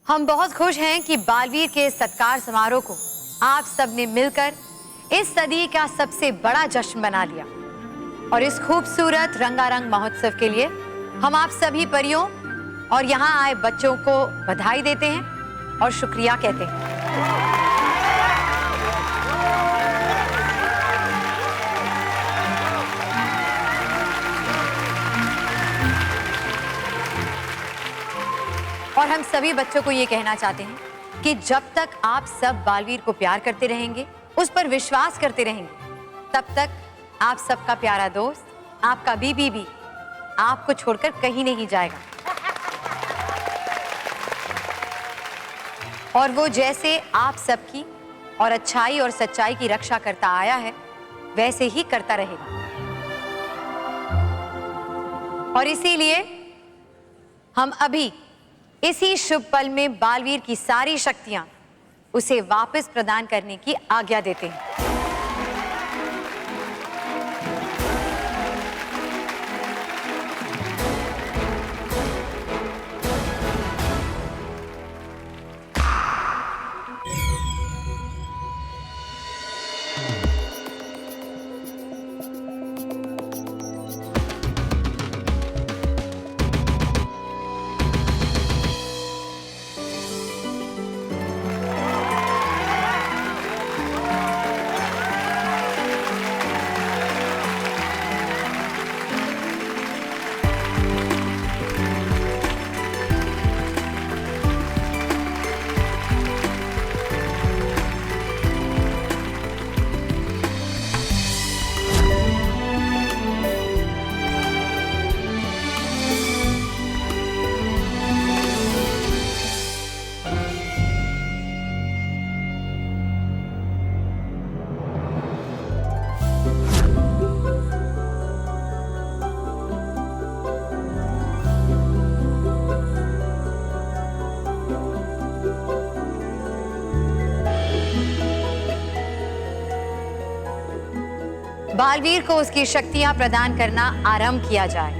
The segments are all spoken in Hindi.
हम बहुत खुश हैं कि बालवीर के सत्कार समारोह को आप सब ने मिलकर इस सदी का सबसे बड़ा जश्न बना लिया। और इस खूबसूरत रंगारंग महोत्सव के लिए हम आप सभी परियों और यहाँ आए बच्चों को बधाई देते हैं और शुक्रिया कहते हैं। और हम सभी बच्चों को ये कहना चाहते हैं कि जब तक आप सब बालवीर को प्यार करते रहेंगे, उस पर विश्वास करते रहेंगे, तब तक आप सबका प्यारा दोस्त, आपका बीबी भी आपको छोड़कर कहीं नहीं जाएगा। और वो जैसे आप सबकी और अच्छाई और सच्चाई की रक्षा करता आया है, वैसे ही करता रहेगा। और इसीलिए हम अभी इसी शुभ पल में बालवीर की सारी शक्तियां उसे वापस प्रदान करने की आज्ञा देते हैं। बालवीर को उसकी शक्तियां प्रदान करना आरंभ किया जाए।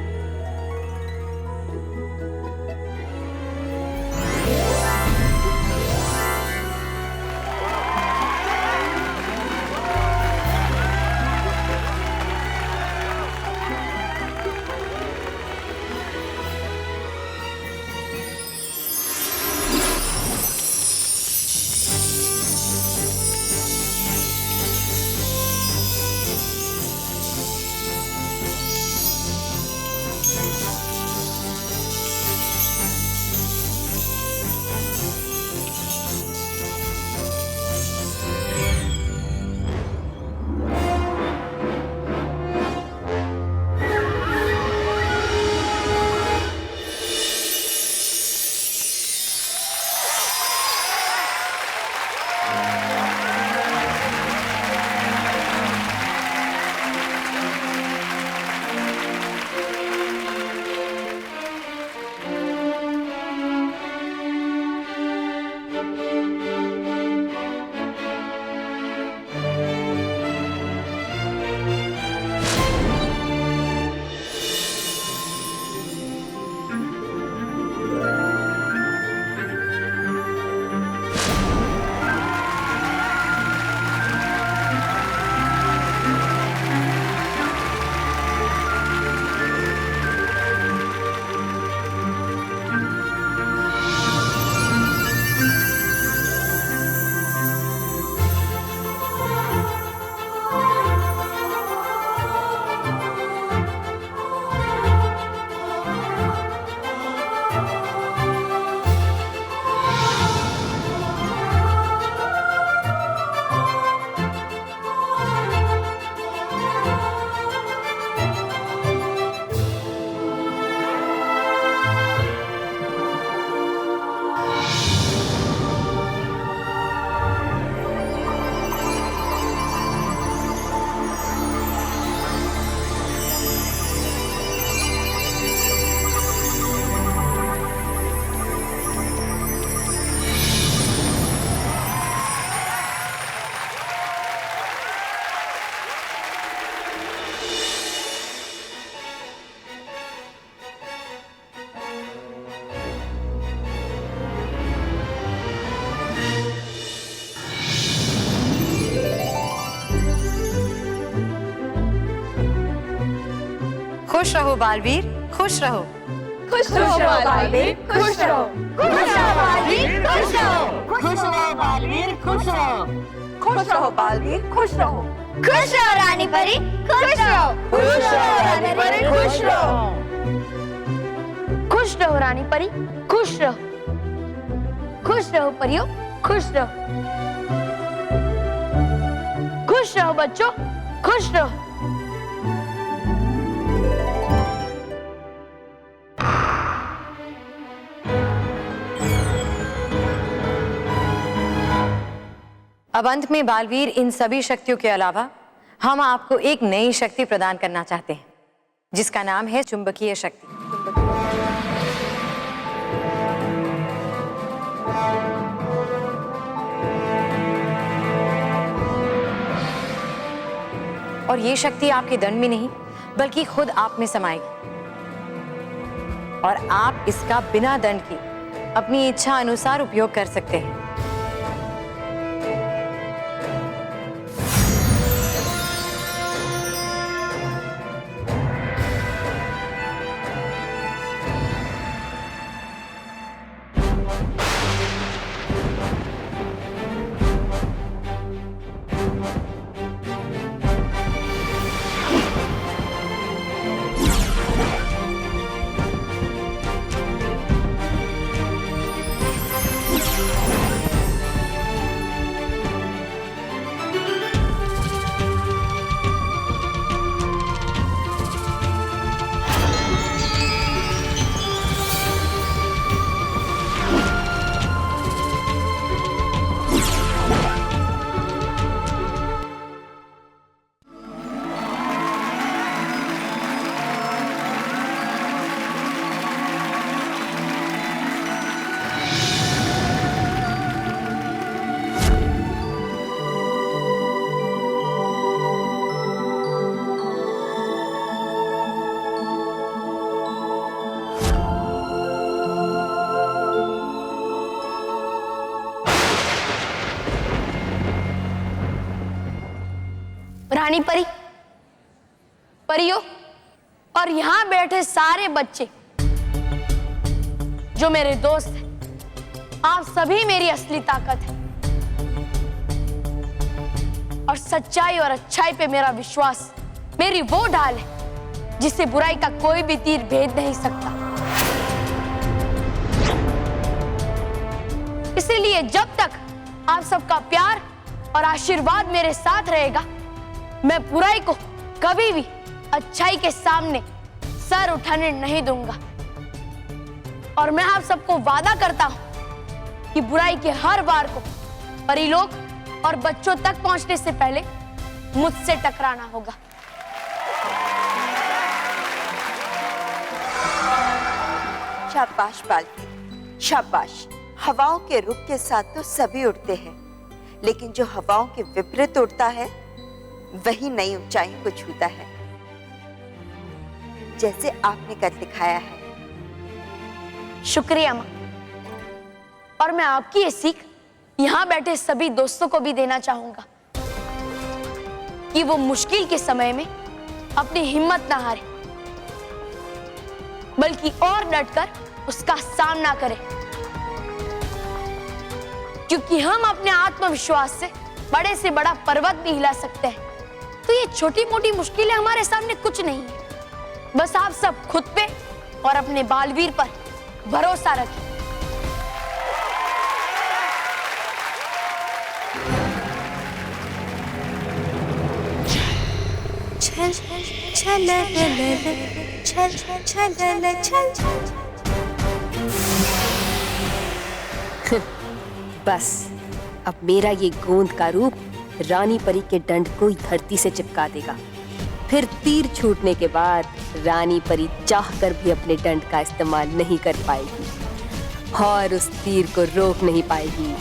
खुश रहो बालवीर, खुश रहो। खुश रहो बालवीर, खुश रहो। खुश रहो बालवीर, खुश रहो। खुश रहो बालवीर, खुश रहो। खुश रहो बालवीर, खुश रहो। खुश रहो रानी परी, खुश रहो। खुश रहो रानी परी, खुश रहो। खुश रहो रानी परी, खुश रहो। खुश रहो परियों, खुश रहो। खुश रहो बच्चों, खुश रहो। अब अंत में बालवीर, इन सभी शक्तियों के अलावा हम आपको एक नई शक्ति प्रदान करना चाहते हैं, जिसका नाम है चुंबकीय शक्ति। और ये शक्ति आपके दंड में नहीं, बल्कि खुद आप में समाएगी और आप इसका बिना दंड के अपनी इच्छा अनुसार उपयोग कर सकते हैं। रानी परी, परियों और यहाँ बैठे सारे बच्चे जो मेरे दोस्त हैं, आप सभी मेरी असली ताकत है और सच्चाई और अच्छाई पे मेरा विश्वास मेरी वो ढाल है जिससे बुराई का कोई भी तीर भेद नहीं सकता। इसीलिए जब तक आप सबका प्यार और आशीर्वाद मेरे साथ रहेगा, मैं बुराई को कभी भी अच्छाई के सामने सर उठाने नहीं दूंगा। और मैं आप सबको वादा करता हूं कि बुराई के हर वार को परिलोक और बच्चों तक पहुंचने से पहले मुझसे टकराना होगा। शाबाश बालवीर, शाबाश। हवाओं के रुख के साथ तो सभी उड़ते हैं, लेकिन जो हवाओं के विपरीत उड़ता है वही नई ऊंचाइयों को छूता है, जैसे आपने कर दिखाया है। शुक्रिया मां। और मैं आपकी ये सीख यहां बैठे सभी दोस्तों को भी देना चाहूंगा कि वो मुश्किल के समय में अपनी हिम्मत ना हारे, बल्कि और डटकर उसका सामना करें, क्योंकि हम अपने आत्मविश्वास से बड़े से बड़ा पर्वत भी हिला सकते हैं। तो ये छोटी मोटी मुश्किलें हमारे सामने कुछ नहीं है। बस आप सब खुद पे और अपने बालवीर पर भरोसा रखें। छल छल छल छल छल। बस अब मेरा ये गोंद का रूप रानी परी के दंड को धरती से चिपका देगा। फिर तीर छूटने के बाद रानी परी चाहकर भी अपने दंड का इस्तेमाल नहीं कर पाएगी और उस तीर को रोक नहीं पाएगी।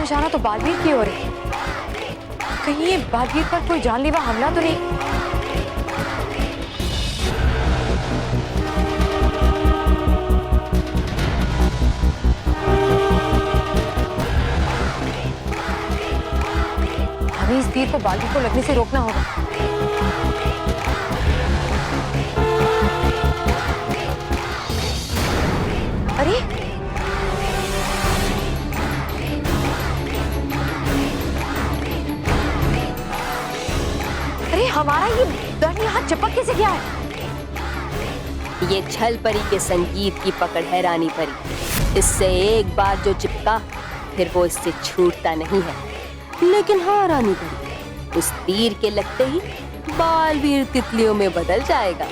निशाना तो बालवीर की ओर है। कहीं ये बालवीर पर कोई जानलेवा हमला तो नहीं? हमें इस तीर को बालवीर को लगने से रोकना होगा। अरे अरे हमारा ये दंड यहाँ चिपक कैसे गया है? ये छल परी के संगीत की पकड़ है रानी परी। इससे एक बार जो चिपका फिर वो इससे छूटता नहीं है। लेकिन हाँ रानी परी, उस तीर के लगते ही बालवीर तितलियों में बदल जाएगा।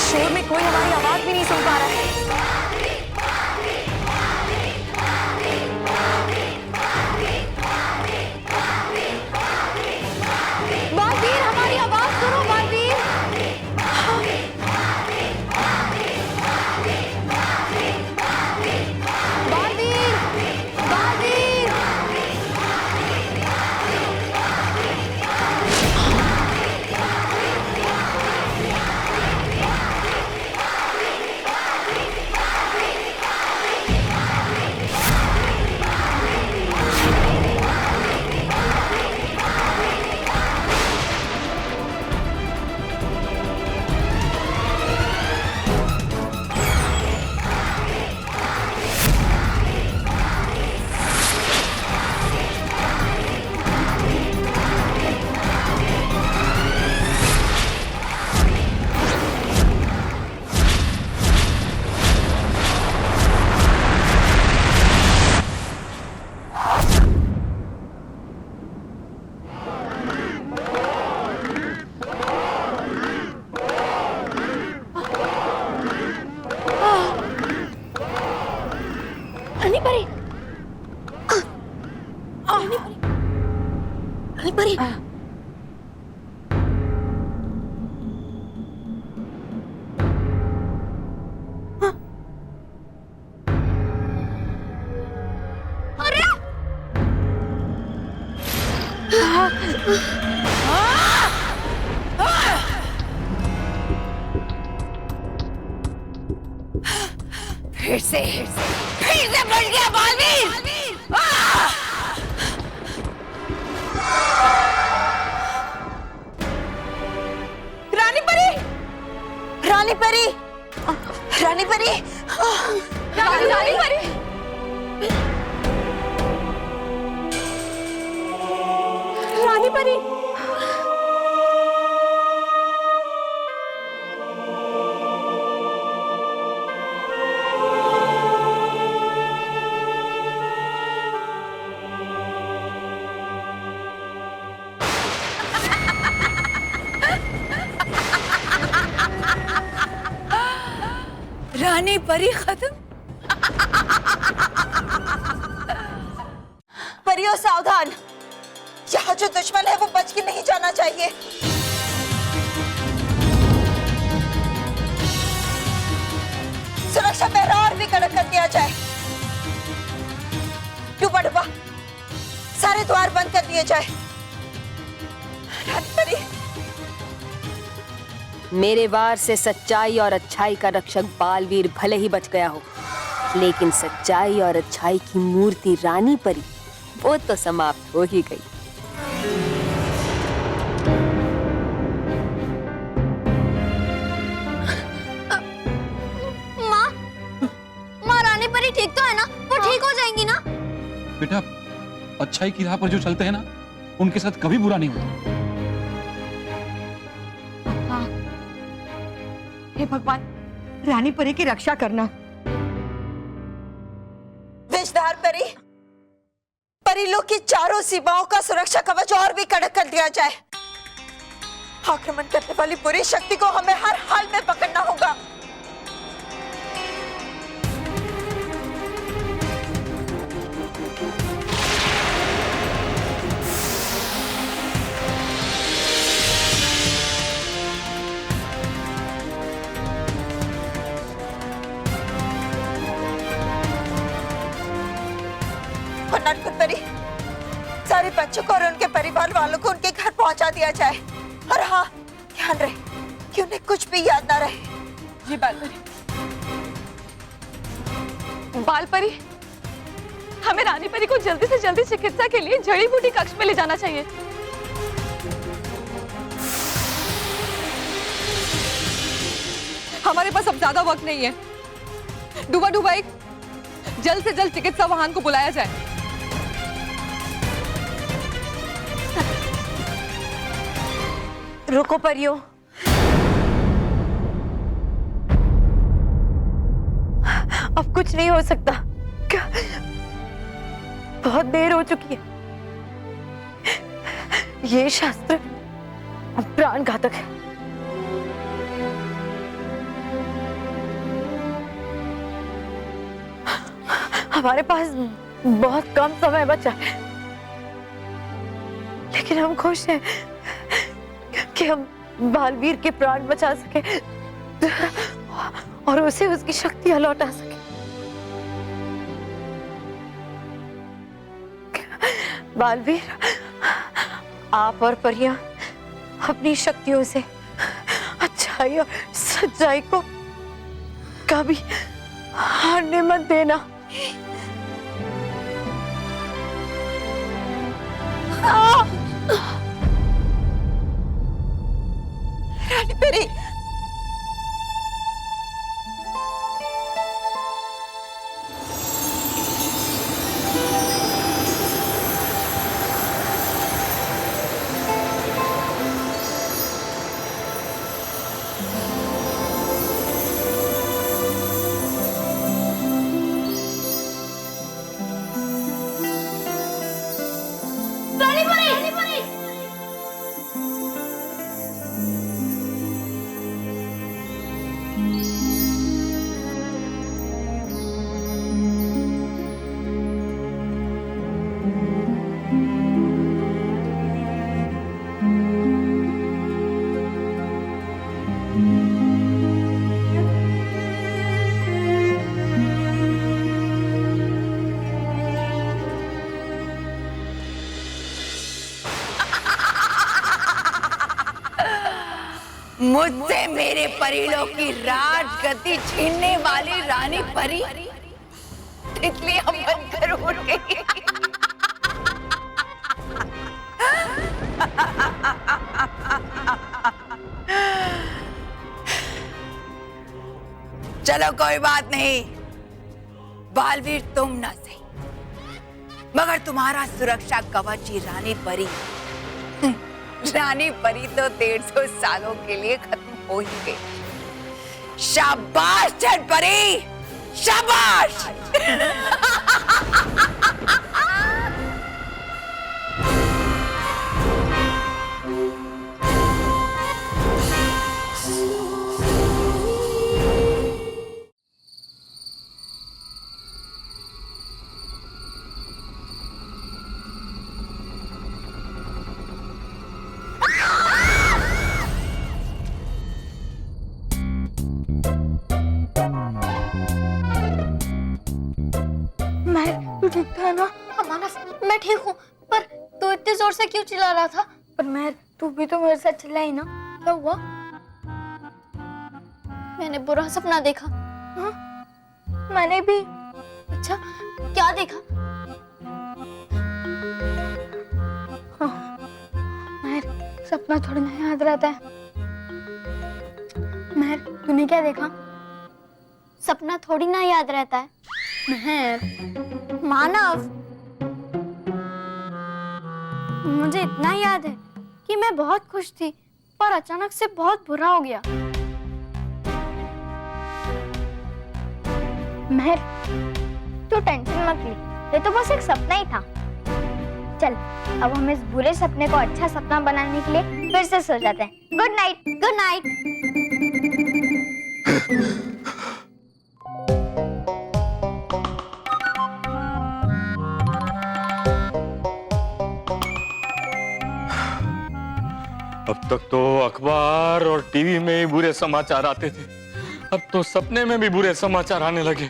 शोर में कोई हमारी आवाज भी नहीं सुन पा रहा है। बालवीर, हमारी आवाज सुनो बालवीर। बालवीर, बालवीर। रानी परी, रानी परी, फिर से बढ़ गया बालवीर। रानी परी, रानी परी, रानी परी, रानी परी। रानी परी। रानी परी खत्म। परियों सावधान, यहाँ जो दुश्मन है वो बच के नहीं जाना चाहिए। सुरक्षा पहरा और भी कड़क कर दिया जाए। डूबा डूबा सारे द्वार बंद कर दिए जाए। रानी परी, मेरे वार से सच्चाई और अच्छाई का रक्षक बालवीर भले ही बच गया हो, लेकिन सच्चाई और अच्छाई की मूर्ति रानी परी वो तो समाप्त हो ही गई। माँ रानी परी ठीक तो है ना? वो ठीक हो जाएंगी ना? बेटा अच्छाई की राह पर जो चलते हैं ना, उनके साथ कभी बुरा नहीं होता। हाँ। हे भगवान, रानी परी की रक्षा करना। विषधार परी, परिलोक की चारों सीमाओं का सुरक्षा कवच और भी कड़क कर दिया जाए। आक्रमण करने वाली बुरी शक्ति को हमें हर हाल में पकड़ना होगा। और नटखट परी, सारे बच्चों को और उनके परिवार वालों को उनके घर पहुंचा दिया जाए। और हाँ, ध्यान रहे कि उन्हें कुछ भी याद ना रहे। जी बालपरी। बालपरी, हमें रानी परी को जल्दी से जल्दी चिकित्सा के लिए जड़ी बूटी कक्ष में ले जाना चाहिए। हमारे पास अब ज्यादा वक्त नहीं है। डूबा डूबा एक जल्द से जल्द चिकित्सा वाहन को बुलाया जाए। रुको परियों, अब कुछ नहीं हो सकता। क्या? बहुत देर हो चुकी है। ये शास्त्र प्राण घातक है। हमारे पास बहुत कम समय बचा है, लेकिन हम खुश हैं कि हम बालवीर के प्राण बचा सके और उसे उसकी शक्तियां लौटा सके। बालवीर, आप और परियां अपनी शक्तियों से अच्छाई और सच्चाई को कभी हारने मत देना। रानी परी, मुझसे मेरे परिलोक की राजगद्दी छीनने वाली रानी परी तितलियां बनकर उड़ गई। चलो कोई बात नहीं, बालवीर तुम ना सही, मगर तुम्हारा सुरक्षा कवच ही रानी परी। रानी परी तो 150 सालों के लिए खत्म हो ही गई। शाबाश छठ परी, शाबाश। तू ठीक था ना? मानस, मैं ठीक हूँ, पर तू इतने जोर से क्यों चिल्ला रहा था? पर मैं, तू भी तो मेरे साथ चिल्लाई ना। क्या हुआ? मैंने बुरा सपना देखा। हाँ? मैंने भी। अच्छा, क्या देखा? हाँ, महर, सपना थोड़ी ना याद रहता है। महर, तूने क्या देखा? सपना थोड़ी ना याद रहता है। महर, मानव, मुझे इतना याद है कि मैं बहुत खुश थी पर अचानक से बहुत बुरा हो गया। महर, तू टेंशन मत ले, ये तो बस एक सपना ही था। चल, अब हम इस बुरे सपने को अच्छा सपना बनाने के लिए फिर से सो जाते हैं। Good night. Good night. अब तक तो अखबार और टीवी में ही बुरे समाचार आते थे, अब तो सपने में भी बुरे समाचार आने लगे।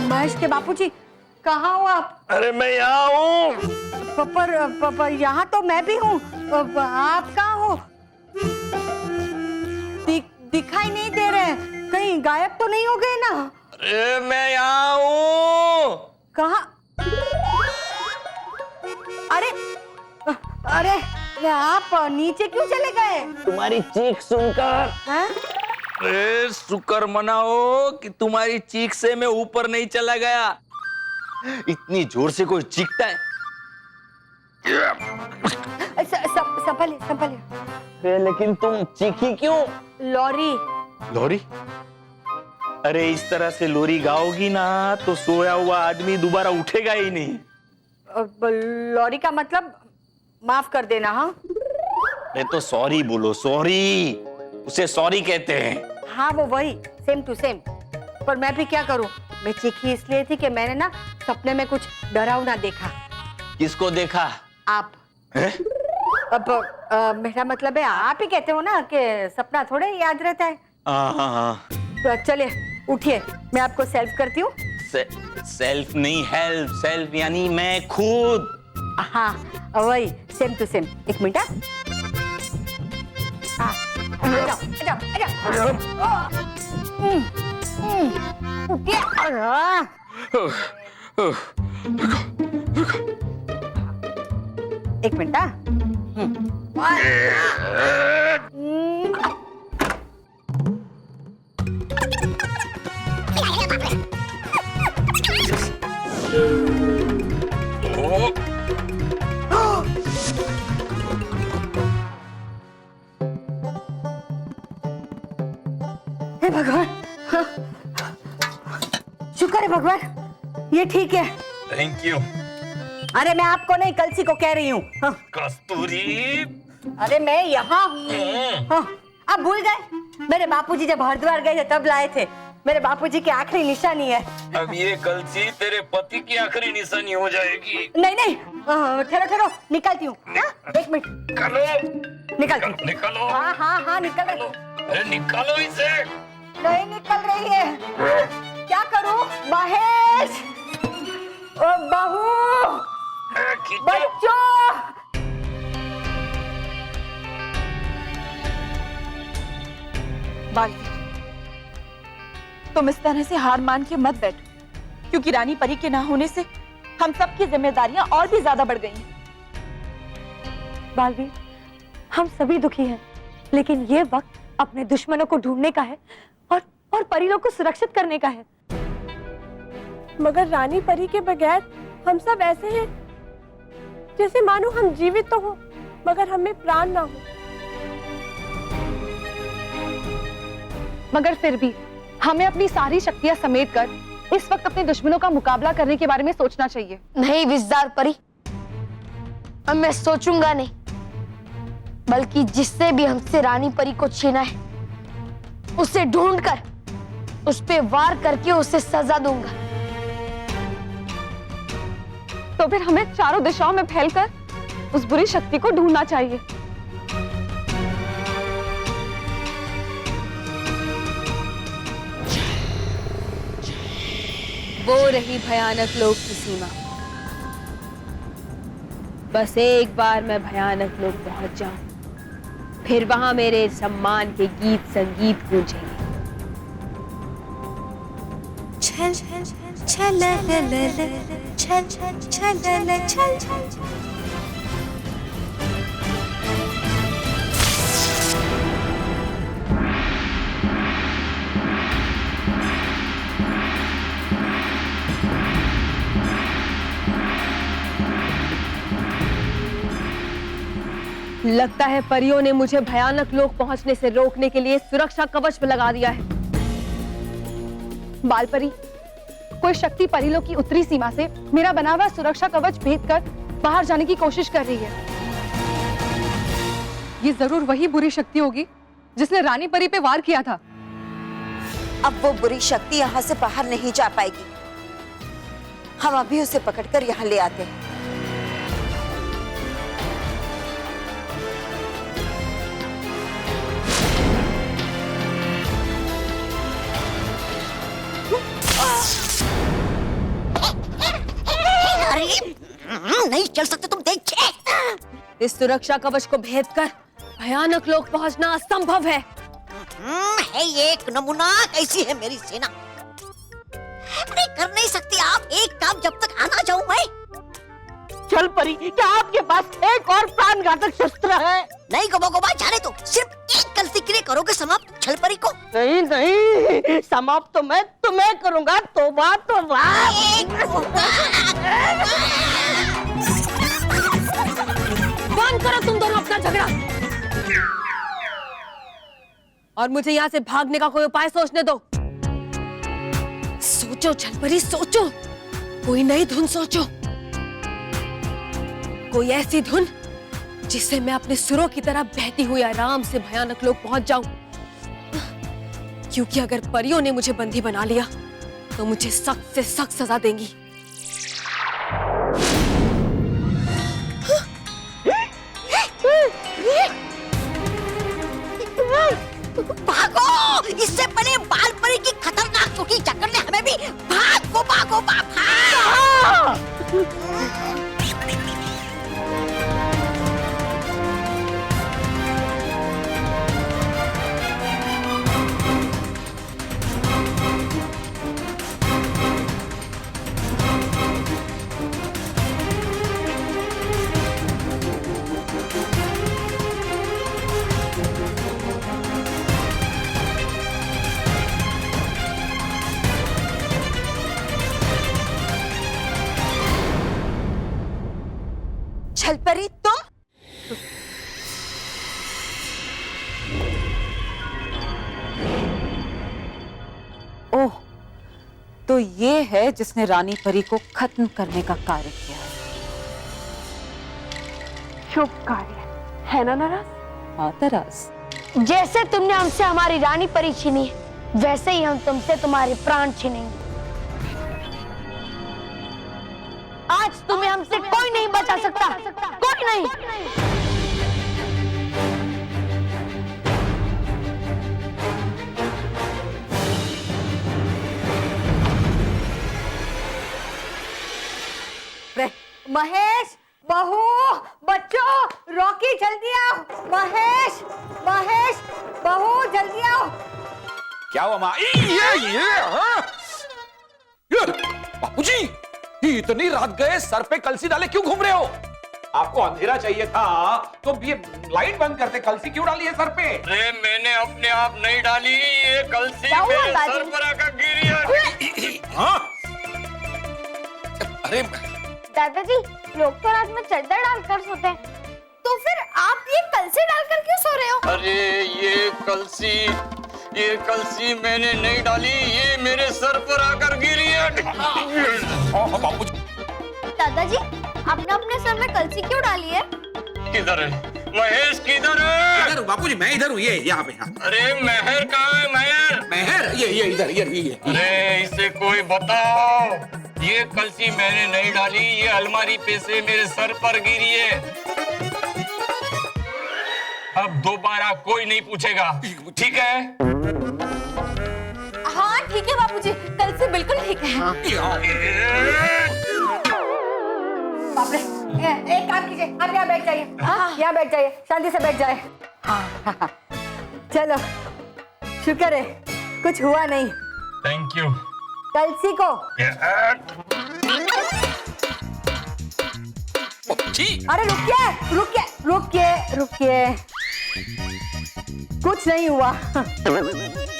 महेश के बापूजी, कहाँ हो आप? अरे मैं यहाँ हूँ। पर यहाँ तो मैं भी हूँ। आप कहाँ हो? दिखाई नहीं दे रहे, कहीं गायब तो नहीं हो गए ना? अरे मैं यहाँ हूँ। कहाँ? अरे आप नीचे क्यों चले गए? तुम्हारी चीख सुनकर। हैं? अरे शुक्र मनाओ कि तुम्हारी चीख से मैं ऊपर नहीं चला गया। इतनी जोर से कोई चीखता है? संभलिए। लेकिन तुम चीखी क्यों? लॉरी। अरे इस तरह से लोरी गाओगी ना तो सोया हुआ आदमी दोबारा उठेगा ही नहीं। लॉरी का मतलब माफ कर देना। हाँ, मैं तो सॉरी बोलो, सॉरी, उसे सॉरी कहते हैं। हाँ वो वही, सेम टू सेम। पर मैं भी क्या करूं, मैं चीखी इसलिए थी कि मैंने ना सपने में कुछ डरावना देखा। किसको देखा? आप। है? अब मेरा मतलब है, आप ही कहते हो ना कि सपना थोड़े याद रहता है। हाँ। तो चलिए उठिए, मैं आपको सेल्फ करती हूँ। सेल्फ नहीं, हेल्प। सेल्फ यानी मैं खुद। हाँ वही, सेम टू सेम। एक मिनट। एक मिनट। हे भगवान, शुक्र है भगवान, ये ठीक है। Thank you. अरे मैं आपको नहीं, कलसी को कह रही हूँ। कस्तूरी। अरे मैं यहाँ हूँ। हाँ, आप भूल गए? मेरे बापूजी जब हरिद्वार गए थे तब लाए थे। मेरे बापूजी की आखिरी निशानी है। अब ये कलसी तेरे पति की आखिरी निशानी हो जाएगी। नहीं, ठहरो, निकालती हूँ। एक मिनट। निकालती हूँ। निकालो। हाँ, निकल रही। अरे निकालो इसे। नहीं निकल रही है। क्या करूँ? महेश, ओ बहू, बच्चों। बालवीर, तुम इस तरह से हार मान के मत बैठो, क्योंकि रानी परी के ना होने से हम सबकी जिम्मेदारियां और भी ज्यादा बढ़ गई हैं। बालवीर, हम सभी दुखी हैं, लेकिन ये वक्त अपने दुश्मनों को ढूंढने का है और परियों को सुरक्षित करने का है। मगर रानी परी के बगैर हम सब ऐसे हैं जैसे मानो हम जीवित तो हो मगर हमें प्राण ना हो। मगर फिर भी हमें अपनी सारी शक्तियां समेटकर इस वक्त अपने दुश्मनों का मुकाबला करने के बारे में सोचना चाहिए। नहीं विजदार परी, अब मैं सोचूंगा नहीं, बल्कि जिससे भी हमसे रानी परी को छीना है उसे ढूंढकर उस पे वार करके उसे सजा दूंगा। तो फिर हमें चारों दिशाओं में फैलकर उस बुरी शक्ति को ढूंढना चाहिए। वो रही भयानक लोक की सीमा। बस एक बार मैं भयानक लोक पहुंच जाऊं, फिर वहां मेरे सम्मान के गीत संगीत गूंजेंगे। छल छल छल छल छल छल छल। लगता है परियों ने मुझे भयानक लोक पहुंचने से रोकने के लिए सुरक्षा कवच पे लगा दिया है। बाल परी, कोई शक्ति परिलोक की उत्तरी सीमा से मेरा बना हुआ सुरक्षा कवच भेद कर बाहर जाने की कोशिश कर रही है। ये जरूर वही बुरी शक्ति होगी जिसने रानी परी पे वार किया था। अब वो बुरी शक्ति यहाँ से बाहर नहीं जा पाएगी। हम अभी उसे पकड़कर यहाँ ले आते हैं। नहीं चल सकते तुम, देखिए। इस सुरक्षा कवच को भेद कर भयानक लोक पहुंचना असंभव है। है ये एक नमूना, कैसी है मेरी सेना। अरे कर नहीं सकती आप एक काम जब तक आना जाऊं मैं। चल परी, क्या आपके पास एक और प्राणघातक शस्त्र है? नहीं गोबा जाने दो, सिर्फ एक गलती के लिए करोगे समाप्त छल परी को। नहीं नहीं, समाप्त तो मैं तुम्हें करूंगा। तौबा तौबा। बंद करो तुम दोनों अपना झगड़ा और मुझे यहाँ से भागने का कोई उपाय सोचने दो। सोचो छलपरी, सोचो, कोई नई धुन सोचो, कोई ऐसी धुन जिससे मैं अपने सुरों की तरह बहती हुई आराम से भयानक लोक पहुंच जाऊं। क्योंकि अगर परियों ने मुझे बंदी बना लिया तो मुझे सख्त से सख्त सजा देंगी। भागो, इससे पहले बाल परी की खतरनाक चोटी जकड़ ले हमें भी। भागो भागो भागो। छलपरी तुम? ओह, तो ये है जिसने रानी परी को खत्म करने का कार्य किया है। शुभ कार्य है ना नाराज? हाँ तराज। जैसे तुमने हमसे हमारी रानी परी छीनी है, वैसे ही हम तुमसे तुम्हारे प्राण छीनेंगे। आज तुम्हें हमसे कोई नहीं बचा सकता, कोई नहीं। महेश, बहू, बच्चों, रॉकी जल्दी आओ। महेश, महेश, बहू जल्दी आओ। क्या हुआ माँ? बापूजी, इतनी रात गए सर पे कलसी डाले क्यों घूम रहे हो? आपको अंधेरा चाहिए था तो ये लाइट बंद करते, कलसी क्यों डाली है सर पे? अरे मैंने अपने आप नहीं डाली, ये कलसी मेरे सर पर आकर गिरी है। हाँ? अरे दादाजी, लोग तो रात में चद्दर डालकर सोते हैं, तो फिर आप ये कलसी डालकर क्यों सो रहे हो? अरे ये कलसी मैंने नहीं डाली, ये मेरे सर पर आकर गिरी है। बापूजी, दादाजी, आपने अपने सर में कलसी क्यों डाली है? किधर है महेश? किधर है? इधर हूँ बापूजी, मैं इधर हूँ। ये यहाँ पे। अरे महर कहाँ है? महर ये इधर ये। अरे इसे कोई बताओ, ये कलसी मैंने नहीं डाली, ये अलमारी पे से मेरे सर पर गिरी है। अब दोबारा कोई नहीं पूछेगा, ठीक है? हाँ ठीक है बापूजी, कलसी बिल्कुल ठीक है। बाप रे, एक काम कीजिए, आप यहाँ बैठ जाइए। यहाँ बैठ जाइए, शांति से बैठ जाए। चलो, शुक्र है कुछ हुआ नहीं। Thank you. कलसी को अरे रुकिए, कुछ नहीं हुआ।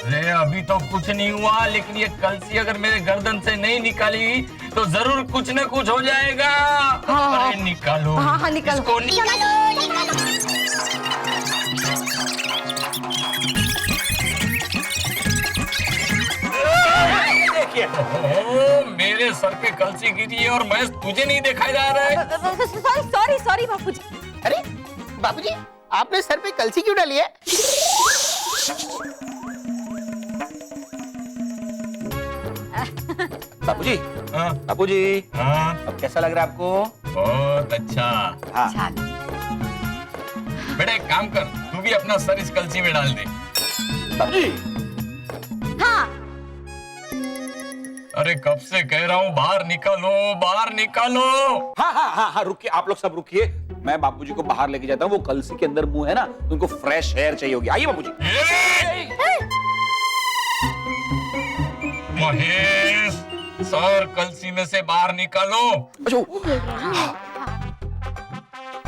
अरे अभी तो कुछ नहीं हुआ, लेकिन ये कलसी अगर मेरे गर्दन से नहीं निकाली तो जरूर कुछ न कुछ हो जाएगा। हाँ, अरे निकालो। हाँ निकालो। इसको निकालो। सर पे कलसी गिरी है और मैं तुझे नहीं देखा जा रहा है। सॉरी सॉरी बापूजी। अरे बाबूजी, आपने सर पे कलसी क्यों डाली है? बाबूजी, हाँ बाबूजी, हाँ, अब कैसा लग रहा है आपको? बहुत अच्छा। हाँ। बेटा एक काम कर, तू भी अपना सर इस कलसी में डाल दे। बाबूजी, हाँ अरे कब से कह रहा हूँ बाहर निकालो, बाहर निकालो। हाँ हाँ हाँ हाँ, रुकिए आप लोग सब रुकिए, मैं बाबूजी को बाहर लेके जाता हूँ। वो कलसी के अंदर मुंह है ना, तो उनको फ्रेश एयर चाहिए होगी। आइए बाबूजी। महेश, सर कलसी में से बाहर निकालो।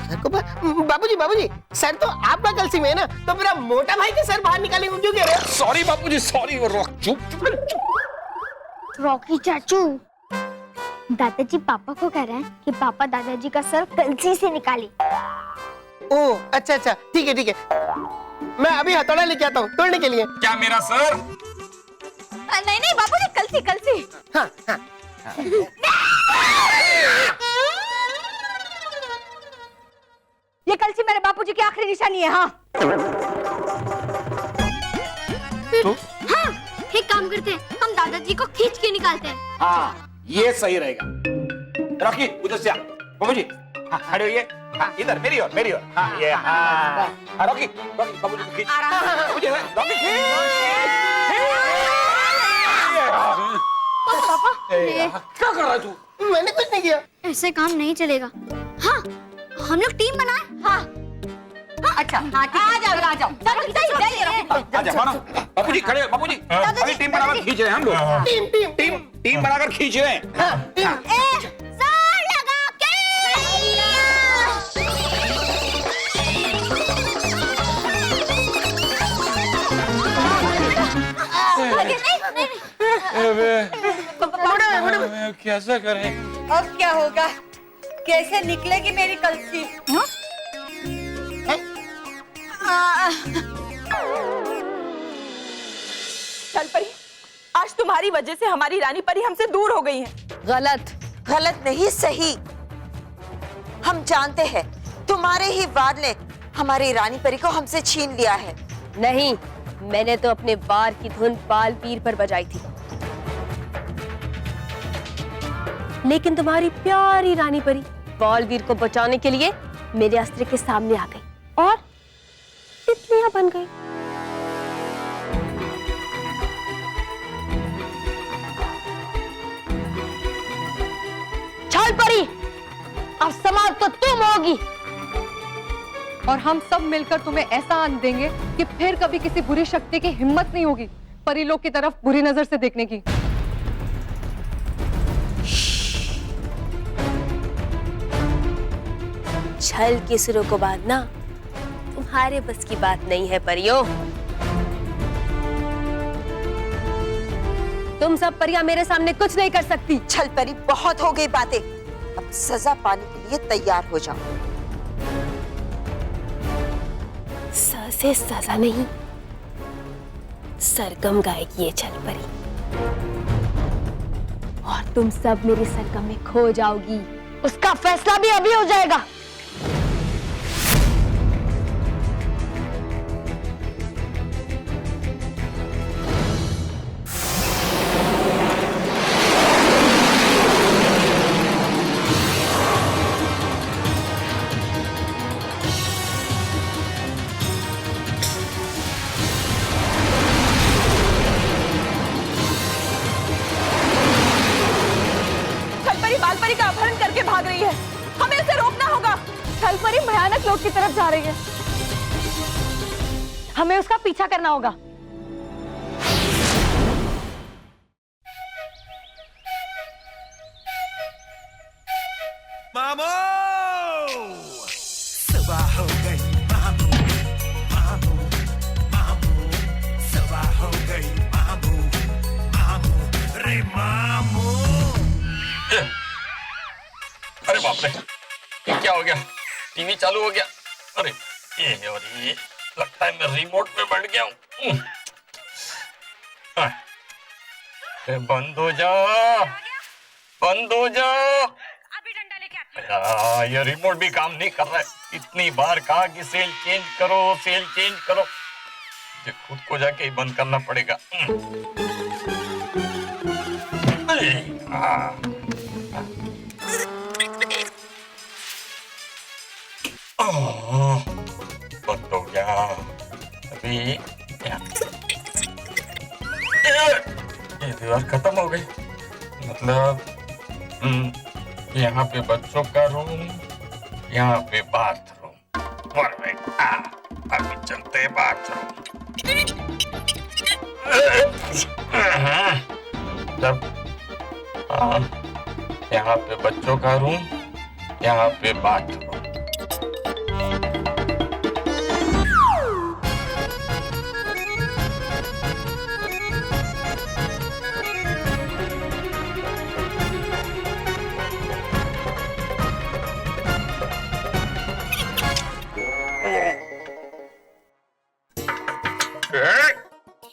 सर को बाबूजी बाबूजी, सर तो आपका कलसी में है ना, तो मेरा मोटा भाई के सर बाहर निकालेंगे क्यों कह रहे हो? सॉरी बाबूजी, सॉरी। चुप। रॉकी चाचू, दादाजी पापा को कह रहे हैं कि पापा दादाजी का सर कलसी से निकाले। ओह अच्छा अच्छा, ठीक है ठीक है, मैं अभी हथौड़ा लेके आता हूँ तोड़ने के लिए। क्या मेरा सर? नहीं नहीं बापूजी, कलसी कलसी। हाँ हाँ। ये कलसी मेरे बापूजी की आखिरी निशानी है। हाँ हाँ, एक काम करते हैं, हम दादाजी को खींच के निकालते हैं। हाँ, ये सही रहेगा। रॉकी उधर से आ। बाबूजी, हाँ, खड़े होइए। हाँ, इधर मेरी ओर। हाँ, ये हाँ। हाँ, रॉकी बाबूजी को खींच। बाबूजी, रॉकी क्या कर रहा है तू? मैंने कुछ नहीं किया। ऐसे काम नहीं चलेगा। हाँ, हम लोग टीम बनाए। हाँ अच्छा, आ जाओ। आजा मानो। बाबूजी खड़े हो, बाबूजी। अभी टीम बनाकर खींच रहे हैं हम लोग। टीम बनाकर खींच रहे हैं। कैसा करें? अब क्या होगा? कैसे निकलेगी मेरी कलसी? चल परी, आज तुम्हारी वजह से हमारी रानी परी हमसे दूर हो गई है। गलत नहीं, सही। हम जानते हैं तुम्हारे ही वार ने हमारी रानी परी को हमसे छीन लिया है। नहीं, मैंने तो अपने वार की धुन बालवीर पर बजाई थी, लेकिन तुम्हारी प्यारी रानी परी बालवीर को बचाने के लिए मेरे अस्त्र के सामने आ गई और तितलियां बन गई। छल परी, अब समाप्त तो तुम होगी। और हम सब मिलकर तुम्हें ऐसा अंत देंगे कि फिर कभी किसी बुरी शक्ति की हिम्मत नहीं होगी परीलोक की तरफ बुरी नजर से देखने की। छल के सुरों को बांधना तुम्हारे बस की बात नहीं है परियों। तुम सब परियां मेरे सामने कुछ नहीं कर सकती। छल परी, बहुत हो गई बातें। अब सजा पाने के लिए तैयार हो जाओ। से सजा नहीं, सरगम गाएगी ये छल परी, और तुम सब मेरे सरगम में खो जाओगी। उसका फैसला भी अभी हो जाएगा। छलपरी का अपहरण करके भाग रही है, हमें इसे रोकना होगा। छलपरी भयानक लोक की तरफ जा रही है, हमें उसका पीछा करना होगा। मामू, सुबह हो गई मामू, मामू, मामू, सुबह हो गई मामू, मामू, रे मामू। अरे बाप रे, क्या हो गया? टीवी चालू हो गया। अरे ये लगता है मैं रिमोट पे बैठ गया हूँ। बंद हो जा। बंद हो जाओ। अभी डंडा लेके आती हूँ। ये रिमोट भी काम नहीं कर रहा है। इतनी बार कहा कि सेल चेंज करो, सेल चेंज करो। ये खुद को जाके ही बंद करना पड़ेगा। बंद हो गया। अभी ये दीवार खत्म हो गई। मतलब यहाँ पे बच्चों का रूम, यहाँ पे बाथरूम। अभी चलते हैं बाथरूम। जब यहाँ पे बच्चों का रूम, यहाँ पे बाथरूम।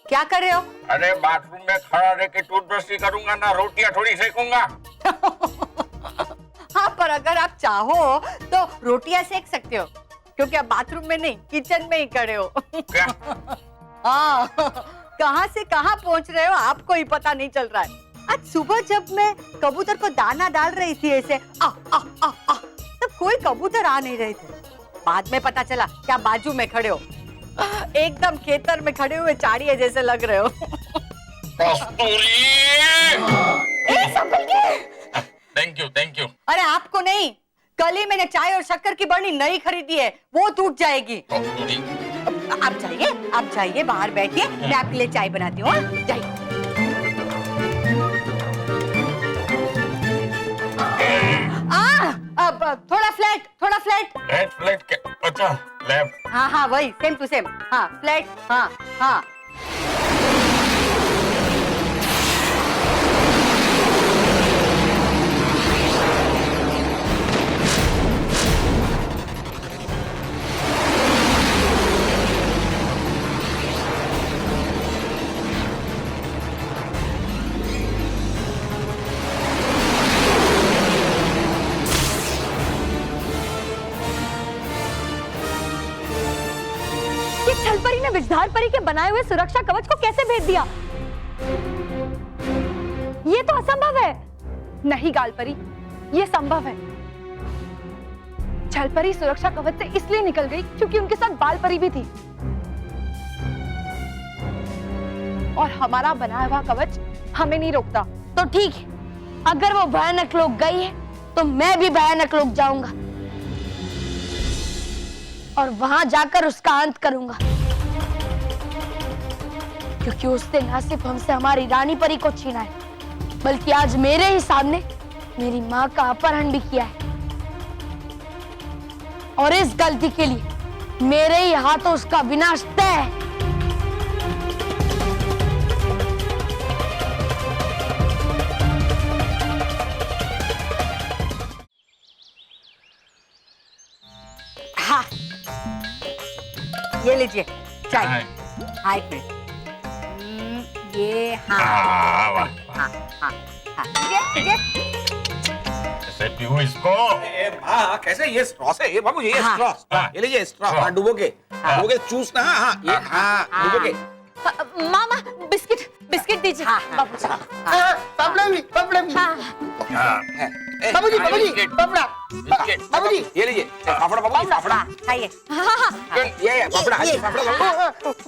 क्या कर रहे हो? अरे बाथरूम में खड़ा रह के टूथब्रश करूंगा ना, रोटियां थोड़ी सेकूंगा। हाँ, पर अगर आप चाहो तो रोटियां सेक सकते हो, क्योंकि आप बाथरूम में नहीं, किचन में ही खड़े हो। क्या? हाँ, कहाँ से कहाँ पहुँच रहे हो आपको ही पता नहीं चल रहा है। आज सुबह जब मैं कबूतर को दाना डाल रही थी ऐसे तब कोई कबूतर आ नहीं रहे थे। बाद में पता चला कि आप बाजू में खड़े हो, एकदम खेतर में खड़े हुए चाड़िए जैसे लग रहे हो। Thank you, thank you. अरे आपको नहीं, कल ही मैंने चाय और शक्कर की बर्नी नई खरीदी है, वो टूट जाएगी। आप जाइए बाहर बैठिए, मैं आपके लिए चाय बनाती हूँ। जाइए। अब थोड़ा फ्लैट। फ्लैट क्या? अच्छा, लेफ्ट। हाँ, वही सेम टू सेम। हाँ, फ्लैट। हाँ। छलपरी ने विषधार परी के बनाए हुए सुरक्षा कवच को कैसे भेद दिया? ये तो असंभव है। नहीं गालपरी, ये संभव है। छलपरी सुरक्षा कवच से इसलिए निकल गई क्योंकि उनके साथ बालपरी भी थी, और हमारा बनाया हुआ कवच हमें नहीं रोकता। तो ठीक है, अगर वो भयानक लोग गई है तो मैं भी भयानक लोग जाऊंगा और वहां जाकर उसका अंत करूंगा, क्योंकि उसने न सिर्फ हमसे हमारी रानी परी को छीना है, बल्कि आज मेरे ही सामने मेरी माँ का अपहरण भी किया है। और इस गलती के लिए मेरे ही हाथों उसका विनाश तय है। हाँ, ये लीजिए चाय। Hi friend. ये हाँ, कैसे पीऊं इसको? हाँ, कैसे? ये स्ट्रॉ से, ये बाबू, ये हाँ। स्ट्रॉ, ये लीजिए स्ट्रॉ। हाँ, डुबो के चूसना। हाँ, ये डुबो के। मामा बिस्किट दीजिए। बाबू जी। पापड़ा भी। बाबूजी, पापड़ा। बाबूजी, ये लीजिए पापड़ा। बाबू पापड़ा खाइए। ये पापड़ा।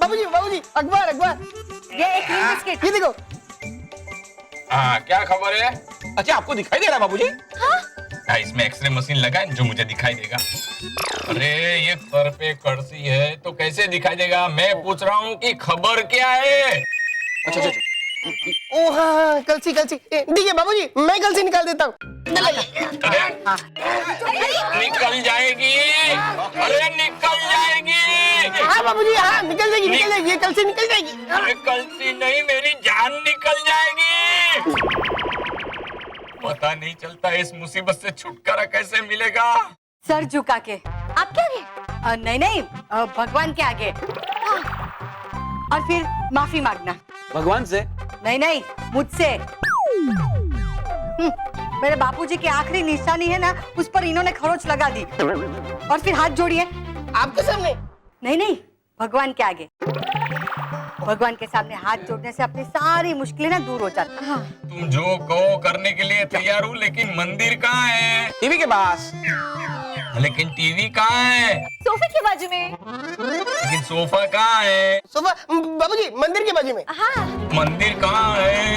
बाबूजी, अखबार। ये एक क्रीम बिस्किट। ये देखो। हाँ, क्या खबर है? अच्छा, आपको दिखाई दे रहा है बाबूजी? हाँ, इसमें एक्सरे मशीन लगा है जो मुझे दिखाई देगा। अरे ये सर पे कड़सी है तो कैसे दिखाई देगा? मैं पूछ रहा हूँ कि खबर क्या है? अच्छा। ओ हाँ, कलसी। ठीक है बाबूजी, मैं कलसी निकाल देता हूँ। निकल जाएगी। अरे निकल जाएगी। हाँ बाबूजी, हाँ निकल जाएगी। ये कलसी निकल जाएगी। अरे कलसी नहीं, मेरी जान निकल जाएगी। पता नहीं चलता इस मुसीबत से छुटकारा कैसे मिलेगा। सर झुका के। आपके आगे? नहीं, भगवान के आगे। और फिर माफी मांगना। भगवान से? नहीं, मुझसे। मेरे बापूजी की आखिरी निशानी है ना, उस पर इन्होंने खरोच लगा दी। और फिर हाथ जोड़िए। आपके सामने? नहीं नहीं, भगवान के आगे। भगवान के सामने हाथ जोड़ने से अपनी सारी मुश्किलें ना दूर हो जाती हैं। तुम जो कहो करने के लिए तैयार हूँ, लेकिन मंदिर कहाँ है? टीवी के पास। लेकिन टीवी कहाँ है? सोफे के बाजू में। लेकिन सोफा कहाँ है? सोफा बाबूजी मंदिर के बाजू में। हाँ। मंदिर कहाँ है?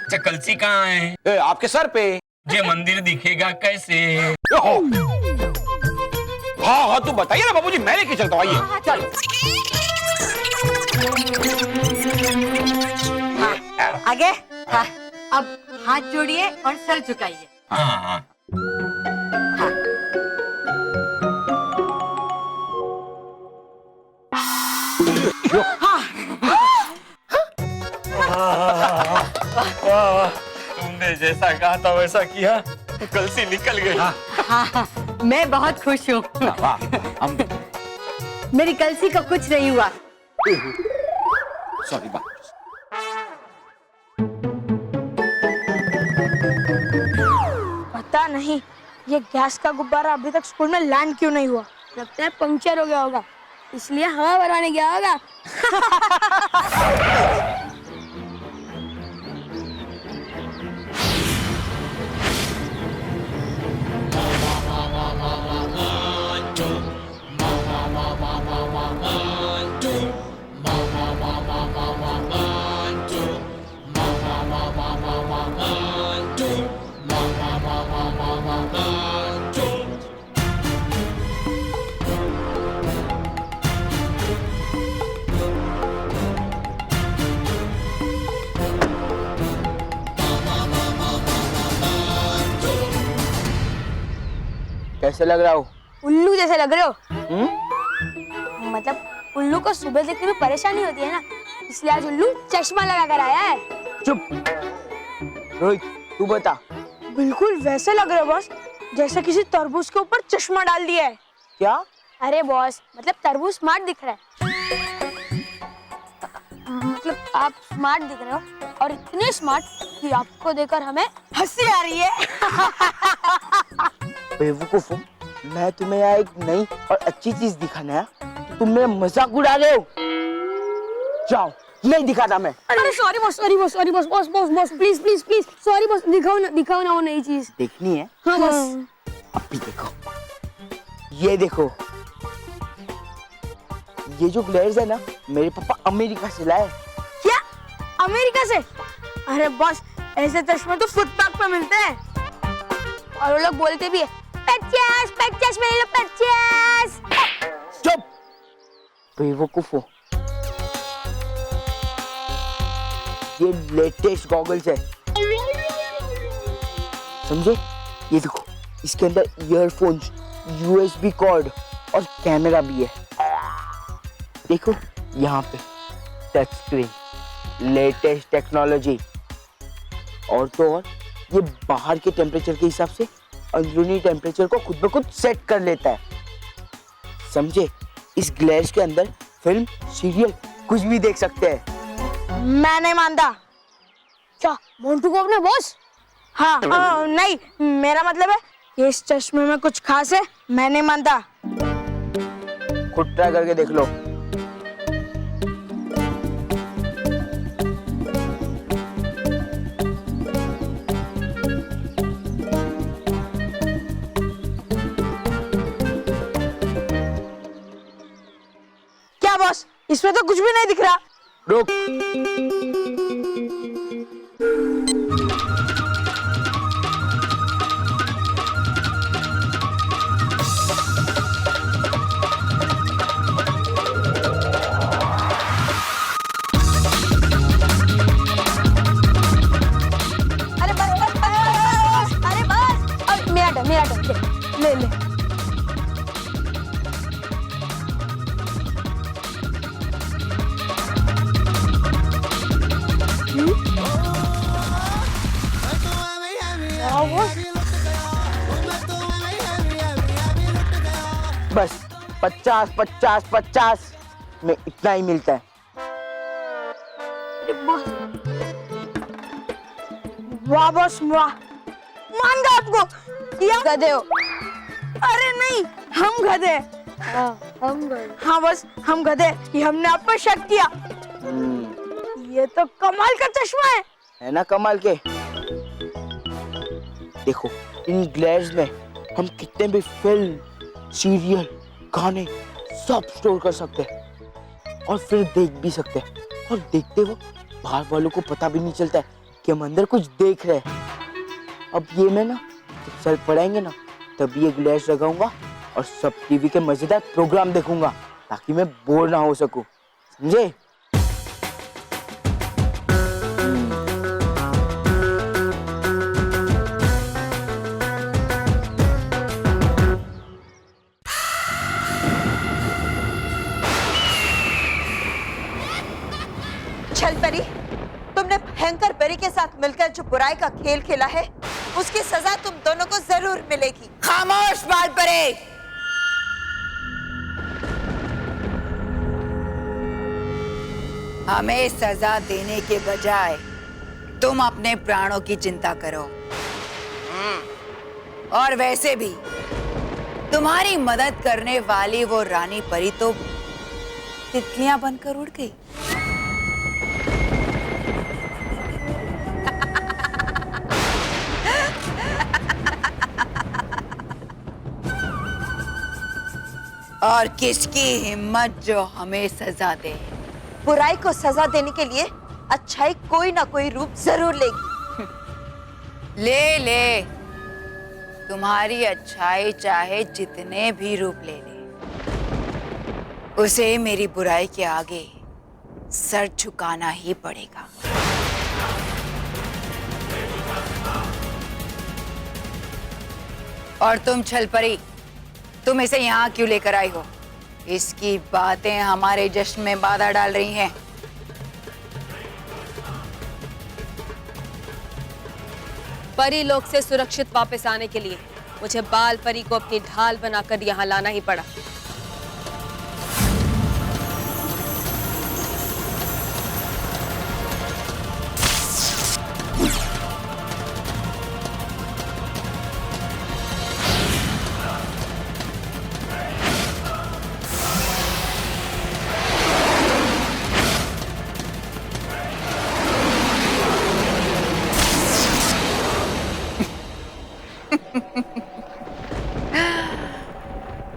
अच्छा, कलसी कहाँ है? आपके सर पे। ये मंदिर दिखेगा कैसे? हाँ हाँ, तू बताइए ना बाबूजी, मैं लेके चलता हूँ। आइए चलो। आगे। हाँ, अब हाथ जोड़िए और सर झुकाइए। हाँ हाँ। तुमने जैसा कहा था वैसा किया, कलसी निकल गई। हाँ, मैं बहुत खुश हूँ। मेरी कलसी को कुछ नहीं हुआ। सॉरी बा। पता नहीं ये गैस का गुब्बारा अभी तक स्कूल में लैंड क्यों नहीं हुआ। लगता है पंक्चर हो गया होगा, इसलिए हवा भरवाने गया होगा। कैसे लग रहा हो? उल्लू जैसे लग रहे हो। मतलब उल्लू को सुबह देखने में परेशानी होती है ना, इसलिए आज उल्लू चश्मा लगा कर आया है। चुप। रोहित तू बता। बिल्कुल वैसे लग रहे हो बॉस, जैसे किसी तरबूज के ऊपर चश्मा डाल दिया है। क्या? अरे बॉस, मतलब तरबूज स्मार्ट दिख रहा है। मतलब आप स्मार्ट दिख रहे हो, और इतने स्मार्ट कि आपको देखकर हमें हंसी आ रही है। बेवकूफ, मैं तुम्हें यहाँ एक नई और अच्छी चीज दिखाना है, तुम मेरा मजाक उड़ा रहे हो। जाओ, नहीं दिखाता मैं। अरे sorry boss, sorry boss, sorry boss, boss boss boss please please please, sorry boss, दिखाओ ना वो नई चीज। देखनी है? हाँ बॉस। अभी देखो, ये देखो, ये जो ग्लेयर्स है ना, मेरे पापा अमेरिका से लाए। क्या? अमेरिका से? अरे बॉस, ऐसे चश्मे तो फुटपाथ पे मिलते हैं, और वो लोग बोलते भी है 50 50 में ले लो 50। चुप, बेवकूफ हो। ये लेटेस्ट गॉगल्स है, समझे? ये देखो, इसके अंदर ईयरफोन्स, यूएसबी कॉर्ड और कैमरा भी है। देखो यहाँ पे टच स्क्रीन, लेटेस्ट टेक्नोलॉजी, और तो और ये बाहर के टेम्परेचर के हिसाब से अंदरूनी टेम्परेचर को खुद ब खुद सेट कर लेता है, समझे? इस ग्लेयर्स के अंदर फिल्म, सीरियल कुछ भी देख सकते हैं। मैं नहीं मानता। क्या मोंटू को अपने बॉस? हाँ नहीं, मेरा मतलब है कि इस चश्मे में कुछ खास है, मैं नहीं मानता। खुद ट्राई करके देख लो। क्या बॉस, इसमें तो कुछ भी नहीं दिख रहा। रुक, अरे बस, अरे बस, मेरा टर्न, ले ले। बस 50 50 50 में इतना ही मिलता है। वाह बॉस वाह, मान गया आपको, किया गधे हो। अरे नहीं, हम गधे। हाँ बस हम गधे, ये हमने आप पर शक किया। ये तो कमाल का चश्मा है ना कमाल के। देखो इन ग्लास में हम कितने भी फिल्म, सीरियल, गाने सब स्टोर कर सकते हैं और फिर देख भी सकते हैं, और देखते वक्त बाहर वालों को पता भी नहीं चलता है कि हम अंदर कुछ देख रहे हैं। अब ये मैं ना जब सर पढ़ाएंगे ना तभी ये ग्लास लगाऊंगा और सब टीवी के मजेदार प्रोग्राम देखूंगा ताकि मैं बोर ना हो सकूं, समझे? छलपरी, तुमने भयंकर परी के साथ मिलकर जो बुराई का खेल खेला है उसकी सजा तुम दोनों को जरूर मिलेगी। खामोश बालपरी। हमें सजा देने के बजाय तुम अपने प्राणों की चिंता करो। और वैसे भी तुम्हारी मदद करने वाली वो रानी परी तो तितलियां बनकर उड़ गई। और किसकी हिम्मत जो हमें सजा दे। बुराई को सजा देने के लिए अच्छाई कोई ना कोई रूप जरूर लेगी। ले तुम्हारी अच्छाई चाहे जितने भी रूप ले ले, उसे मेरी बुराई के आगे सर झुकाना ही पड़ेगा। और तुम छलपरी, तुम इसे यहाँ क्यों लेकर आई हो? इसकी बातें हमारे जश्न में बाधा डाल रही हैं। परी लोक से सुरक्षित वापस आने के लिए मुझे बाल परी को अपनी ढाल बनाकर यहाँ लाना ही पड़ा।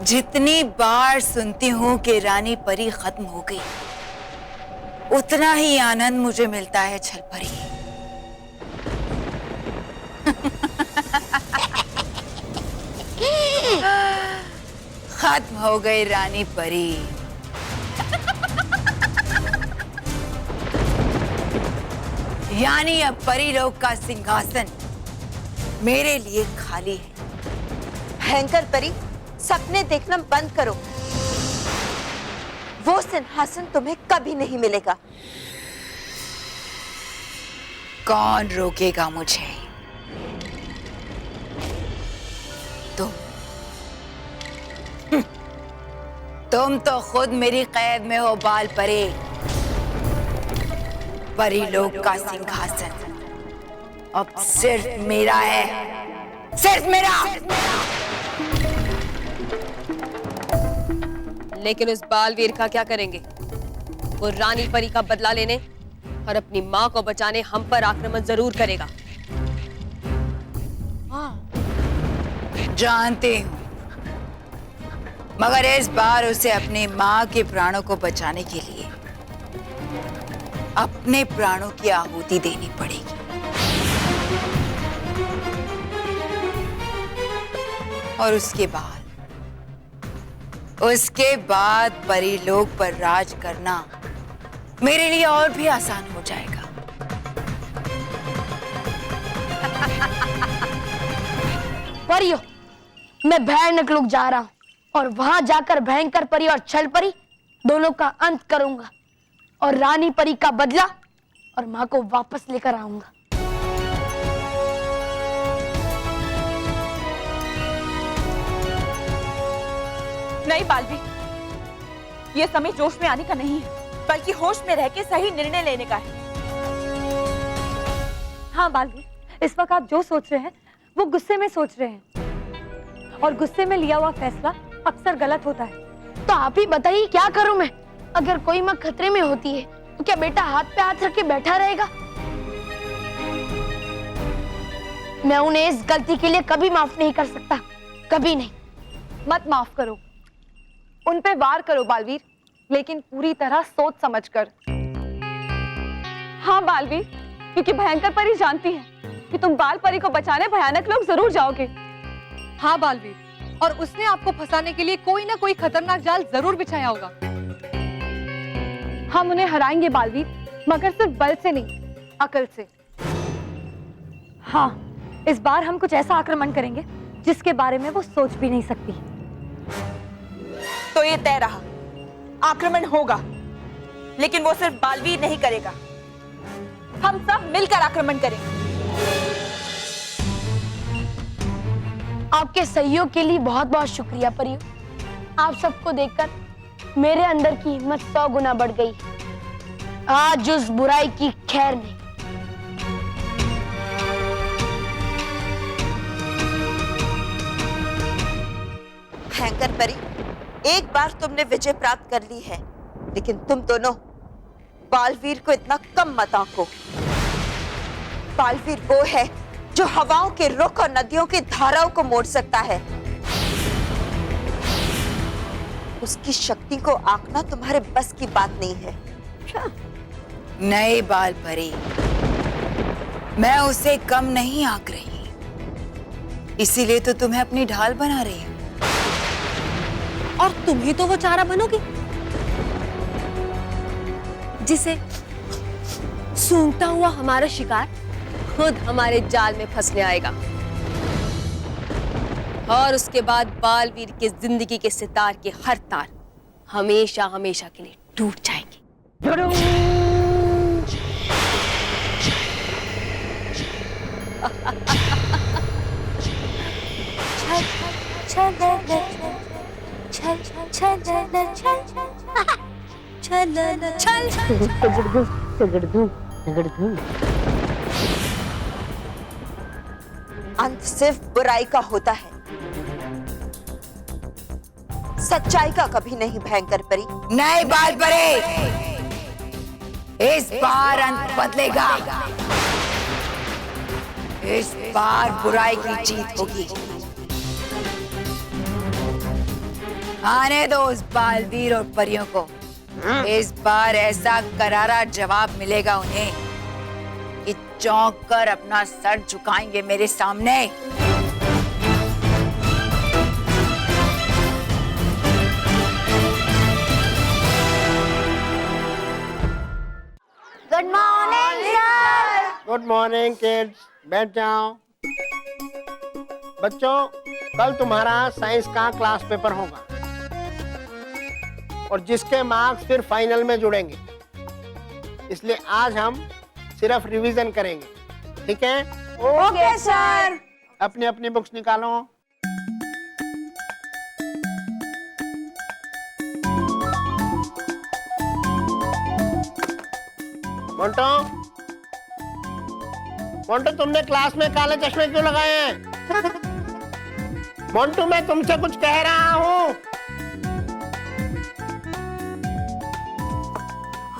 जितनी बार सुनती हूँ कि रानी परी खत्म हो गई, उतना ही आनंद मुझे मिलता है छलपरी। खत्म हो गई रानी परी। यानी अब परी लोक का सिंहासन मेरे लिए खाली है। भयंकर परी, सपने देखना बंद करो। वो सिंहासन तुम्हें कभी नहीं मिलेगा। कौन रोकेगा मुझे? तुम तो खुद मेरी कैद में हो बाल परी। परी लोक का सिंहासन अब सिर्फ मेरा है, सिर्फ मेरा। लेकिन उस बालवीर का क्या करेंगे? वो रानी परी का बदला लेने और अपनी माँ को बचाने हम पर आक्रमण जरूर करेगा। जानती हूँ, मगर इस बार उसे अपनी माँ के प्राणों को बचाने के लिए अपने प्राणों की आहुति देनी पड़ेगी। और उसके बाद परीलोक पर राज करना मेरे लिए और भी आसान हो जाएगा। परियों, मैं भयानक लोक जा रहा हूँ और वहां जाकर भयंकर परी और छल परी दोनों का अंत करूंगा और रानी परी का बदला और माँ को वापस लेकर आऊंगा। नहीं बालवी, ये समय जोश में आने का नहीं है, बल्कि होश में रह के सही निर्णय लेने का है। हाँ बालवीर, इस वक्त आप जो सोच रहे हैं वो गुस्से में सोच रहे हैं, और गुस्से में लिया हुआ फैसला अक्सर गलत होता है। तो आप ही बताइए क्या करूं मैं? अगर कोई माँ खतरे में होती है तो क्या बेटा हाथ पे हाथ रख के बैठा रहेगा? मैं उन्हें इस गलती के लिए कभी माफ नहीं कर सकता, कभी नहीं। मत माफ करो, उन पे वार करो बालवीर, लेकिन पूरी तरह सोच समझकर। हाँ बालवीर, क्योंकि भयंकर परी जानती है कि तुम बाल परी को बचाने भयानक लोग जरूर जाओगे। हाँ बालवीर, और उसने आपको फंसाने के लिए कोई ना कोई खतरनाक जाल जरूर बिछाया होगा। हम उन्हें हराएंगे बालवीर, मगर सिर्फ बल से नहीं, अकल से। हाँ, इस बार हम कुछ ऐसा आक्रमण करेंगे जिसके बारे में वो सोच भी नहीं सकती। तो ये तय रहा, आक्रमण होगा, लेकिन वो सिर्फ बालवीर नहीं करेगा, हम सब मिलकर आक्रमण करेंगे। आपके सहयोग के लिए बहुत बहुत शुक्रिया परियों। आप सबको देखकर मेरे अंदर की हिम्मत 100 गुना बढ़ गई। आज उस बुराई की खैर नहीं। भयंकर परी, एक बार तुमने विजय प्राप्त कर ली है, लेकिन तुम दोनों बालवीर को इतना कम मत आंको। बालवीर वो है जो हवाओं के रुख और नदियों की धाराओं को मोड़ सकता है। उसकी शक्ति को आंकना तुम्हारे बस की बात नहीं है। नहीं बाल परी, मैं उसे कम नहीं आंक रही, इसीलिए तो तुम्हें अपनी ढाल बना रही हूँ। और तुम ही तो वो चारा बनोगी जिसे सूंघता हुआ हमारा शिकार खुद हमारे जाल में फंसने आएगा, और उसके बाद बालवीर के जिंदगी के सितार के हर तार हमेशा हमेशा के लिए टूट जाएंगे। अंत सिर्फ बुराई का होता है, सच्चाई का कभी नहीं। भयंकर परी, नहीं बाल परी, इस बार अंत बदलेगा। इस बार बुराई की जीत होगी। आने दो उस बालवीर और परियों को। इस बार ऐसा करारा जवाब मिलेगा उन्हें कि चौंक कर अपना सर झुकाएंगे मेरे सामने। Good morning sir. Good morning kids, बैठ जाओ। बच्चों, कल तुम्हारा साइंस का क्लास पेपर होगा और जिसके मार्क्स फिर फाइनल में जुड़ेंगे, इसलिए आज हम सिर्फ रिवीजन करेंगे, ठीक है? Okay sir. अपनी अपनी बुक्स निकालो। मोंटो, मोंटो तुमने क्लास में काले चश्मे क्यों लगाए हैं? मोंटू, मैं तुमसे कुछ कह रहा हूँ।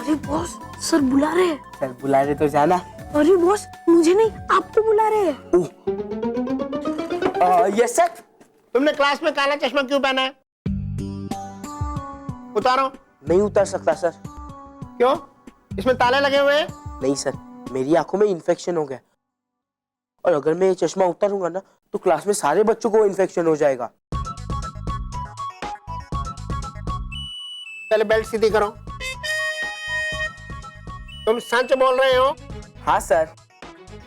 अरे बॉस, सर बुला रहे हैं। सर बुला रहे तो जाना। अरे बॉस, मुझे नहीं, आपको बुला रहे हैं। Yes sir. तुमने क्लास में काला चश्मा क्यों पहना है? उतारो। नहीं उतार सकता सर। क्यों? इसमें ताले लगे हुए हैं? नहीं सर, मेरी आंखों में इन्फेक्शन हो गया, और अगर मैं ये चश्मा उतारूंगा ना तो क्लास में सारे बच्चों को इन्फेक्शन हो जाएगा। पहले बेल्ट सीधी करो। तुम सच बोल रहे हो? हाँ सर।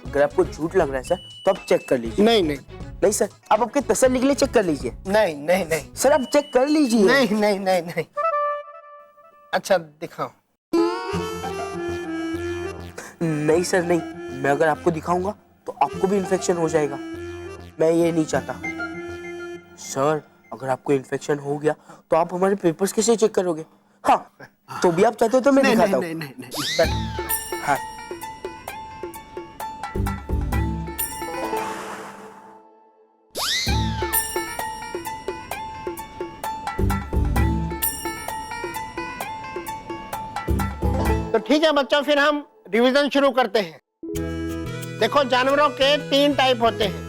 अगर आपको झूठ लग रहा है सर तो आप चेक कर लीजिए। नहीं नहीं नहीं सर, आप आपके तसल्ली के लिए चेक कर लीजिए। नहीं नहीं नहीं सर, आप चेक कर लीजिए। नहीं नहीं नहीं नहीं। अच्छा दिखाओ। नहीं सर नहीं, मैं अगर आपको दिखाऊंगा तो आपको भी इन्फेक्शन हो जाएगा, मैं ये नहीं चाहता। सर, अगर आपको इन्फेक्शन हो गया तो आप हमारे पेपर्स कैसे चेक करोगे? हाँ, तो भी आप चाहते हो तो मैं दिखाता हूँ। नहीं नहीं नहीं, हाँ। तो ठीक है बच्चों, फिर हम रिवीजन शुरू करते हैं। देखो, जानवरों के 3 टाइप होते हैं।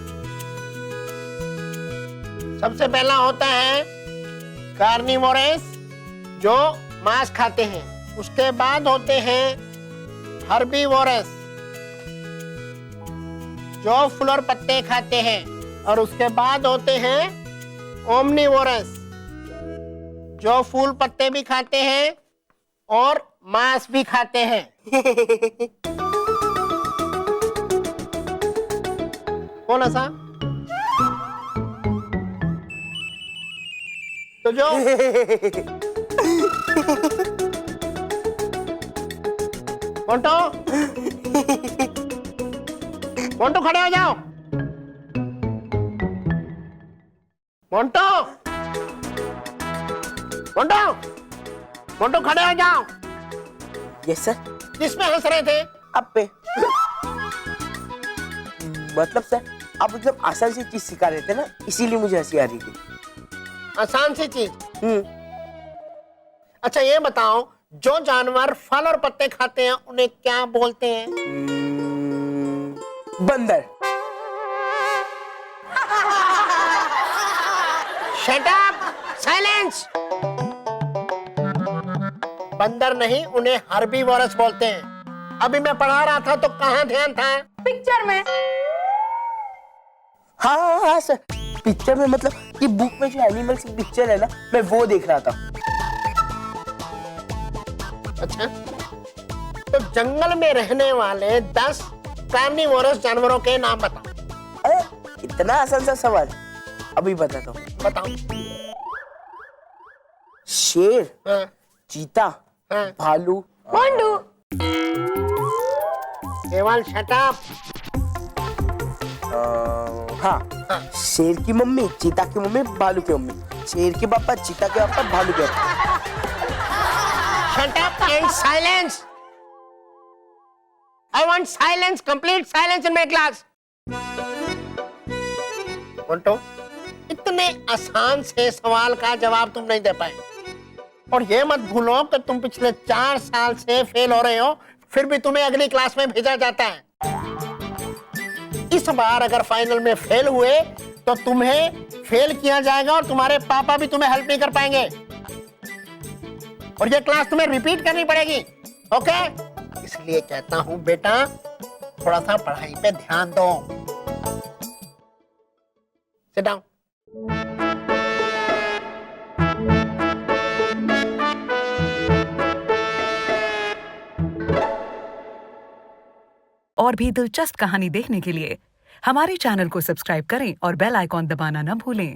सबसे पहला होता है कार्निवोरस, जो मांस खाते हैं। उसके बाद होते हैं हर्बीवोरस, जो फूल और पत्ते खाते हैं। और उसके बाद होते हैं ओमनिवोरस, जो फूल पत्ते भी खाते हैं और मांस भी खाते हैं। कौन ऐसा? तो जो मोंटो, मोंटो खड़े हो जाओ। मोंटो, मोंटो, मोंटो खड़े हो जाओ। Yes sir. किस पे हंस रहे थे? आप पे। मतलब सर, आप एकदम आसान सी चीज सिखा रहे थे ना, इसीलिए मुझे हंसी आ रही थी। आसान सी चीज? अच्छा ये बताओ, जो जानवर फल और पत्ते खाते हैं उन्हें क्या बोलते हैं? बंदर। Shut up, silence. बंदर नहीं, उन्हें हर्बीवोरस बोलते हैं। अभी मैं पढ़ा रहा था तो कहाँ ध्यान था? पिक्चर में। हाँ सर, पिक्चर में मतलब कि बुक में जो एनिमल्स की पिक्चर है ना, मैं वो देख रहा था। अच्छा, तो जंगल में रहने वाले 10 कार्निवोरस जानवरों के नाम बताओ। अरे इतना आसान सा सवाल, अभी बताता हूँ। बताओ। शेर, चीता, भालू, पांडू। केवल शट अप। हाँ, शेर की मम्मी, चीता की मम्मी, भालू की मम्मी। शेर के पापा, चीता के पापा, भालू के पापा। Shut up and silence. I want silence, complete silence in my class. Monte, इतने आसान से सवाल का जवाब तुम नहीं दे पाए। और ये मत भूलो कि तुम पिछले 4 साल से फेल हो रहे हो, फिर भी तुम्हें अगली क्लास में भेजा जाता है। इस बार अगर फाइनल में फेल हुए तो तुम्हें फेल किया जाएगा और तुम्हारे पापा भी तुम्हें हेल्प नहीं कर पाएंगे। और ये क्लास तुम्हें रिपीट करनी पड़ेगी, ओके? इसलिए कहता हूं बेटा, थोड़ा सा पढ़ाई पे ध्यान दो। Sit down. और भी दिलचस्प कहानी देखने के लिए हमारे चैनल को सब्सक्राइब करें और बेल आइकॉन दबाना न भूलें।